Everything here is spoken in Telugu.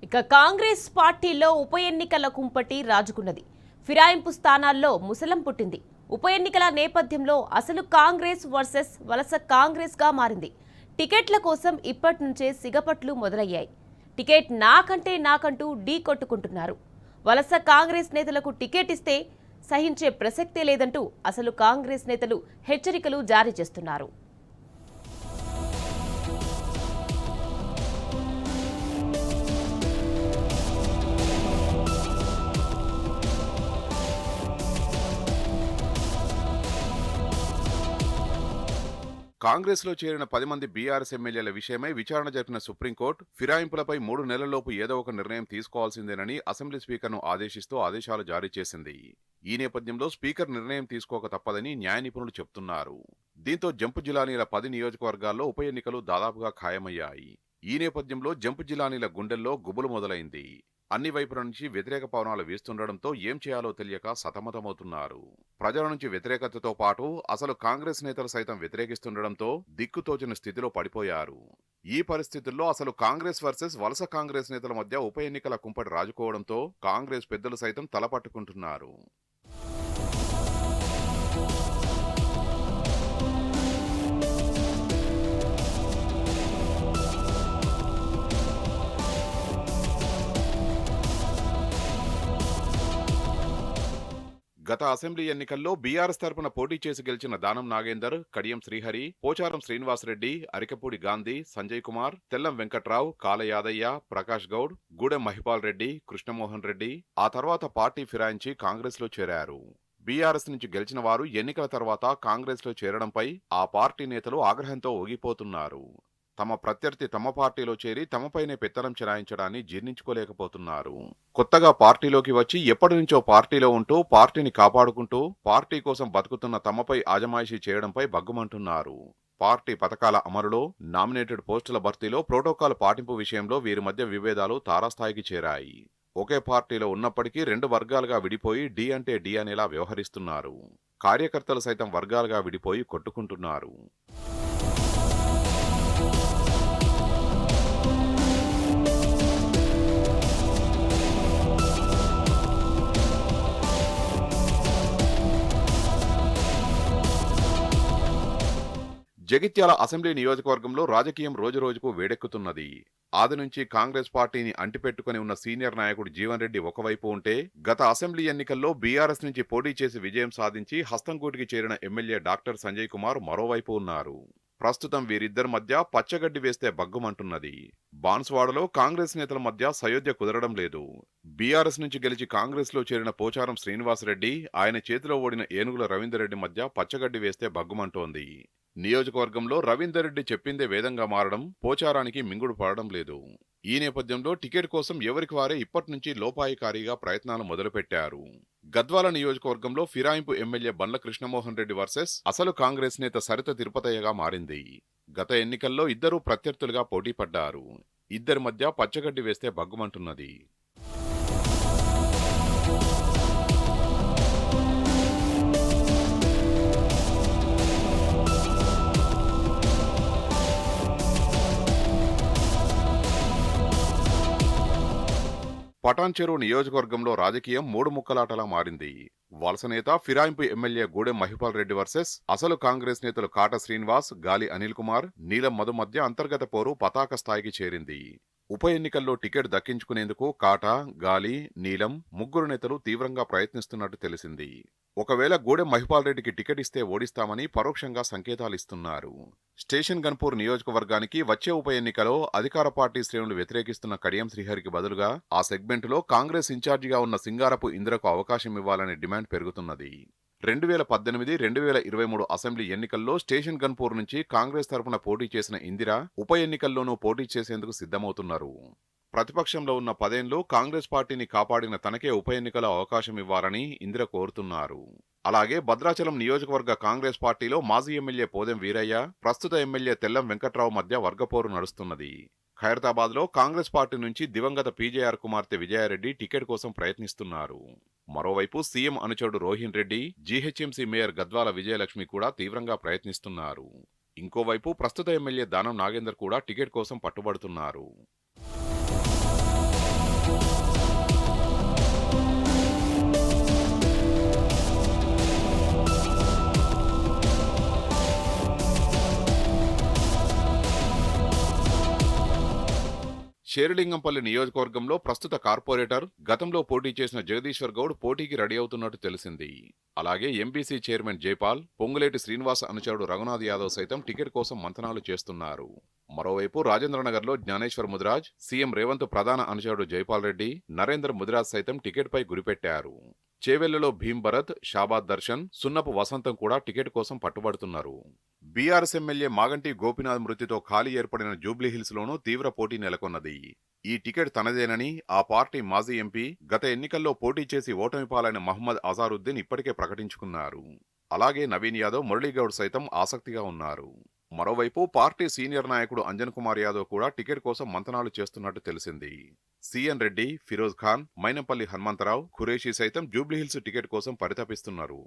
ఇక కాంగ్రెస్ పార్టీలో ఉప ఎన్నికల కుంపటి రాజుకున్నది. ఫిరాయింపు స్థానాల్లో ముసలం పుట్టింది. ఉప ఎన్నికల నేపథ్యంలో అసలు కాంగ్రెస్ వర్సెస్ వలస కాంగ్రెస్ గా మారింది. టికెట్ల కోసం ఇప్పటి నుంచే సిగపట్లు మొదలయ్యాయి. టికెట్ నాకంటూ ఢీ కొట్టుకుంటున్నారు. వలస కాంగ్రెస్ నేతలకు టికెట్ ఇస్తే సహించే ప్రసక్తే లేదంటూ అసలు కాంగ్రెస్ నేతలు హెచ్చరికలు జారీ చేస్తున్నారు. కాంగ్రెస్లో చేరిన 10 మంది బీఆర్ఎస్ ఎమ్మెల్యేల విషయమై విచారణ జరిపిన సుప్రీంకోర్టు ఫిరాయింపులపై 3 నెలల్లోపు ఏదో ఒక నిర్ణయం తీసుకోవాల్సిందేనని అసెంబ్లీ స్పీకర్ను ఆదేశిస్తూ ఆదేశాలు జారీ చేసింది. ఈ నేపథ్యంలో స్పీకర్ నిర్ణయం తీసుకోక తప్పదని న్యాయ నిపుణులు చెబుతున్నారు. దీంతో జంపు జిలానీల 10 నియోజకవర్గాల్లో ఉప ఎన్నికలు దాదాపుగా ఖాయమయ్యాయి. ఈ నేపథ్యంలో జంపు జిలానీల గుండెల్లో గుబులు మొదలైంది. అన్ని వైపుల నుంచి వ్యతిరేక పవనాలు వీస్తుండటంతో ఏం చేయాలో తెలియక సతమతమవుతున్నారు. ప్రజల నుంచి వ్యతిరేకతతో పాటు అసలు కాంగ్రెస్ నేతలు సైతం వ్యతిరేకిస్తుండటంతో దిక్కుతోచిన స్థితిలో పడిపోయారు. ఈ పరిస్థితుల్లో అసలు కాంగ్రెస్ వర్సెస్ వలస కాంగ్రెస్ నేతల మధ్య ఉప ఎన్నికల కుంపటి రాజుకోవడంతో కాంగ్రెస్ పెద్దలు సైతం తలపట్టుకుంటున్నారు. గత అసెంబ్లీ ఎన్నికల్లో బీఆర్ఎస్ తరపున పోటీ చేసి గెలిచిన దానం నాగేందర్, కడియం శ్రీహరి, పోచారం శ్రీనివాసరెడ్డి, అరికపూడి గాంధీ, సంజయ్ కుమార్, తెల్లం వెంకట్రావు, కాల యాదయ్య, ప్రకాష్ గౌడ్, గూడెం మహిపాల్ రెడ్డి, కృష్ణమోహన్ రెడ్డి ఆ తర్వాత పార్టీ ఫిరాయించి కాంగ్రెస్ లో చేరారు. బీఆర్ఎస్ నుంచి గెలిచిన వారు ఎన్నికల తర్వాత కాంగ్రెస్ లో చేరడంపై ఆ పార్టీ నేతలు ఆగ్రహంతో ఊగిపోతున్నారు. తమ ప్రత్యర్థి తమ పార్టీలో చేరి తమపైనే పెత్తనం చెలాయించడాన్ని జీర్ణించుకోలేకపోతున్నారు. కొత్తగా పార్టీలోకి వచ్చి ఎప్పటి నుంచో పార్టీలో ఉంటూ పార్టీని కాపాడుకుంటూ పార్టీ కోసం బతుకుతున్న తమపై ఆజమాయిషీ చేయడంపై బగ్గుమంటున్నారు. పార్టీ పథకాల అమలులో, నామినేటెడ్ పోస్టుల భర్తీలో ప్రోటోకాల్ పాటింపు విషయంలో వీరి మధ్య విభేదాలు తారాస్థాయికి చేరాయి. ఒకే పార్టీలో ఉన్నప్పటికీ 2 వర్గాలుగా విడిపోయి డి అంటే డి అనేలా వ్యవహరిస్తున్నారు. కార్యకర్తలు సైతం వర్గాలుగా విడిపోయి కొట్టుకుంటున్నారు. జగిత్యాల అసెంబ్లీ నియోజకవర్గంలో రాజకీయం రోజురోజుకు వేడెక్కుతున్నది. ఆది నుంచి కాంగ్రెస్ పార్టీని అంటిపెట్టుకుని ఉన్న సీనియర్ నాయకుడు జీవన్ రెడ్డి ఒకవైపు ఉంటే, గత అసెంబ్లీ ఎన్నికల్లో బీఆర్ఎస్ నుంచి పోటీ చేసి విజయం సాధించి హస్తంగూటికి చేరిన ఎమ్మెల్యే డాక్టర్ సంజయ్ కుమార్ మరోవైపు ఉన్నారు. ప్రస్తుతం వీరిద్దరి మధ్య పచ్చగడ్డి వేస్తే బగ్గుమంటున్నది. బాన్స్వాడలో కాంగ్రెస్ నేతల మధ్య సయోధ్య కుదరడం లేదు. బీఆర్ఎస్ నుంచి గెలిచి కాంగ్రెస్ లో చేరిన పోచారం శ్రీనివాసరెడ్డి, ఆయన చేతిలో ఓడిన ఏనుగుల రవీందర్ రెడ్డి మధ్య పచ్చగడ్డి వేస్తే బగ్గుమంటోంది. నియోజకవర్గంలో రవీందర్ రెడ్డి చెప్పిందే వేదంగా మారడం పోచారానికి మింగుడు పడడం లేదు. ఈ నేపథ్యంలో టికెట్ కోసం ఎవరికి వారే ఇప్పటి నుంచి లోపాయికారీగా ప్రయత్నాలు మొదలుపెట్టారు. గద్వాల నియోజకవర్గంలో ఫిరాయింపు ఎమ్మెల్యే బండ్ల కృష్ణమోహన్ రెడ్డి వర్సెస్ అసలు కాంగ్రెస్ నేత సరిత తిరుపతయ్యగా మారింది. గత ఎన్నికల్లో ఇద్దరూ ప్రత్యర్థులుగా పోటీ పడ్డారు. ఇద్దరి మధ్య పచ్చగడ్డి వేస్తే బగ్గుమంటున్నది. పటాన్చెరు నియోజకవర్గంలో రాజకీయం 3 ముక్కలాటలా మారింది. వలస నేత ఫిరాయింపు ఎమ్మెల్యే గూడెం మహిపాల్ రెడ్డి వర్సెస్ అసలు కాంగ్రెస్ నేతలు కాట శ్రీనివాస్, గాలి అనిల్ కుమార్, నీలం మధు మధ్య అంతర్గత పోరు పతాక స్థాయికి చేరింది. ఉప ఎన్నికల్లో టికెట్ దక్కించుకునేందుకు కాట, గాలి, నీలం ముగ్గురు నేతలు తీవ్రంగా ప్రయత్నిస్తున్నట్టు తెలిసింది. ఒకవేళ గూడెం మహిపాల్ రెడ్డికి టికెట్ ఇస్తే ఓడిస్తామని పరోక్షంగా సంకేతాలిస్తున్నారు. స్టేషన్ గన్పూర్ నియోజకవర్గానికి వచ్చే ఉప ఎన్నికలో అధికార పార్టీ శ్రేణులు వ్యతిరేకిస్తున్న కడియం శ్రీహరికి బదులుగా ఆ సెగ్మెంటులో కాంగ్రెస్ ఇన్ఛార్జిగా ఉన్న సింగారపు ఇందిరకు అవకాశం ఇవ్వాలనే డిమాండ్ పెరుగుతున్నది. 2018-2023 అసెంబ్లీ ఎన్నికల్లో స్టేషన్ గన్పూర్ నుంచి కాంగ్రెస్ తరపున పోటీ చేసిన ఇందిర ఉప ఎన్నికల్లోనూ పోటీ చేసేందుకు సిద్ధమవుతున్నారు. ప్రతిపక్షంలో ఉన్న 10 ఏళ్లు కాంగ్రెస్ పార్టీని కాపాడిన తనకే ఉప ఎన్నికల అవకాశం ఇవ్వాలని ఇందిర కోరుతున్నారు. అలాగే భద్రాచలం నియోజకవర్గ కాంగ్రెస్ పార్టీలో మాజీ ఎమ్మెల్యే పోదెం వీరయ్య, ప్రస్తుత ఎమ్మెల్యే తెల్లం వెంకట్రావు మధ్య వర్గపోరు నడుస్తున్నది. ఖైరతాబాద్ లో కాంగ్రెస్ పార్టీ నుంచి దివంగత పీజేఆర్ కుమార్తె విజయారెడ్డి టికెట్ కోసం ప్రయత్నిస్తున్నారు. మరోవైపు సీఎం అనుచరుడు రోహిన్ రెడ్డి, జీహెచ్ఎంసీ మేయర్ గద్వాల విజయలక్ష్మి కూడా తీవ్రంగా ప్రయత్నిస్తున్నారు. ఇంకోవైపు ప్రస్తుత ఎమ్మెల్యే దానం నాగేందర్ కూడా టికెట్ కోసం పట్టుబడుతున్నారు. షేర్లింగంపల్లి నియోజకవర్గంలో ప్రస్తుత కార్పొరేటర్ గతంలో పోటీ చేసిన జగదీశ్వర్ గౌడ్ పోటీకి రెడీ అవుతున్నట్టు తెలిసింది. అలాగే ఎంబీసీ చైర్మన్ జైపాల్, పొంగులేటి శ్రీనివాస్ అనుచరుడు రఘునాథ్ యాదవ్ సైతం టికెట్ కోసం మంతనాలు చేస్తున్నారు. మరోవైపు రాజేంద్రనగర్లో జ్ఞానేశ్వర్ ముదిరాజ్, సీఎం రేవంత్ ప్రధాన అనుచరుడు జైపాల్ రెడ్డి, నరేంద్ర ముదిరాజ్ సైతం టికెట్పై గురిపెట్టారు. చేవెళ్లలో భీం భరత్, షాబాద్ దర్శన్, సున్నపు వసంతం కూడా టికెట్ కోసం పట్టుబడుతున్నారు. బీఆర్ఎస్ ఎమ్మెల్యే మాగంటి గోపీనాథ్ మృతితో ఖాళీ ఏర్పడిన జూబ్లీహిల్స్ లోనూ తీవ్ర పోటీ నెలకొన్నది. ఈ టికెట్ తనదేనని ఆ పార్టీ మాజీ ఎంపీ, గత ఎన్నికల్లో పోటీ చేసి ఓటమి పాలైన మహమ్మద్ అజారుద్దీన్ ఇప్పటికే ప్రకటించుకున్నారు. అలాగే నవీన్ యాదవ్, మురళీగౌడ్ సైతం ఆసక్తిగా ఉన్నారు. మరోవైపు పార్టీ సీనియర్ నాయకుడు అంజన్ కుమార్ యాదవ్ కూడా టికెట్ కోసం మంతనాలు చేస్తున్నట్టు తెలిసింది. సిఎన్ రెడ్డి, ఫిరోజ్ ఖాన్, మైనంపల్లి హనుమంతరావు, ఖురేషీ సైతం జూబ్లీహిల్స్ టికెట్ కోసం పరితపిస్తున్నారు.